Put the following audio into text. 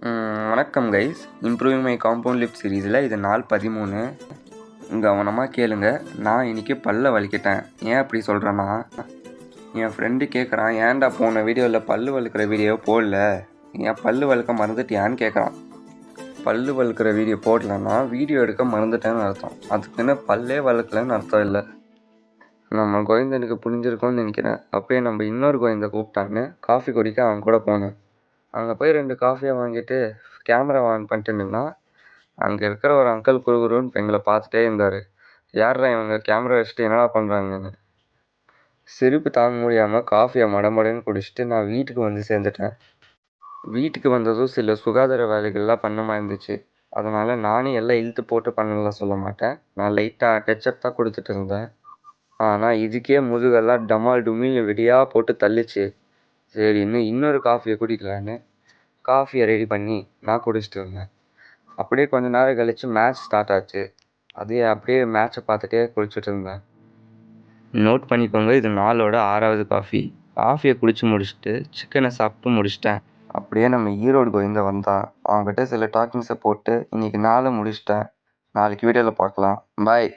வணக்கம் guys. Improving my compound lip சீரீஸில் இது நாள் 13. கவனமாக கேளுங்க. நான் இன்றைக்கி பல்லை வலிக்கிட்டேன். ஏன் அப்படி சொல்கிறேன்னா, என் ஃப்ரெண்டு கேட்குறான், ஏன்டா போன வீடியோவில் பல்லு வலுக்கிற வீடியோ போடல, ஏன் பல்லு வலுக்க மறந்துட்டியான்னு கேட்குறான். பல்லு வலுக்கிற வீடியோ போடலன்னா வீடியோ எடுக்க மறந்துட்டேன்னு அர்த்தம். அதுக்குன்னு பல்லே வளர்க்கலன்னு அர்த்தம் இல்லை. நம்ம கோவிந்தனுக்கு புரிஞ்சிருக்கோன்னு நினைக்கிறேன். அப்போயே நம்ம இன்னொரு கோவிந்தை கூப்பிட்டான்னு காஃபி குடிக்க அவன் கூட போனேன். அங்கே போய் 2 காஃபியை வாங்கிட்டு கேமரா ஆன் பண்ணிட்டு நின்னா, அங்கே இருக்கிற ஒரு அங்கிள் குறுகுறுன்னு எங்களை பார்த்துட்டே இருந்தார். யார்ரா இவங்க கேமரா வச்சுட்டு என்னடா பண்ணுறாங்கன்னு. சிரிப்பு தாங்க முடியாமல் காஃபியை மடமடன்னு குடிச்சிட்டு நான் வீட்டுக்கு வந்து சேர்ந்துட்டேன். வீட்டுக்கு வந்ததும் சில சுகாதார வேலைகள்லாம் பண்ண மாதிரி இருந்துச்சு. அதனால் நானும் எல்லாம் இழுத்து போட்டு பண்ணலாம் சொல்ல மாட்டேன். நான் லைட்டாக டச்சப் தான் கொடுத்துட்டு இருந்தேன். ஆனால் இதுக்கே முதுகெல்லாம் டமால் டுமில் வெடியாக போட்டு தள்ளிச்சு. சரி இன்னொரு காஃபியை குடிக்கலான்னு காஃபியை ரெடி பண்ணி நான் குடிச்சிட்டு இருந்தேன். அப்படியே கொஞ்ச நேரம் கழித்து மேட்ச் ஸ்டார்ட் ஆச்சு. அப்படியே மேட்ச்சை பார்த்துட்டே குடிச்சிட்டு இருந்தேன். நோட் பண்ணிக்கோங்க, இது நாளோட 6வது காஃபி. காஃபியை குடிச்சு முடிச்சுட்டு சிக்கனை சாப்பிட்டு முடிச்சிட்டேன். அப்படியே நம்ம ஈரோடு கோவிந்த வந்தான். அவங்ககிட்ட சில டாக்கிங்ஸை போட்டு இன்றைக்கி நாளை முடிச்சிட்டேன். நாளைக்கு வீடியோவில் பார்க்கலாம். பாய்.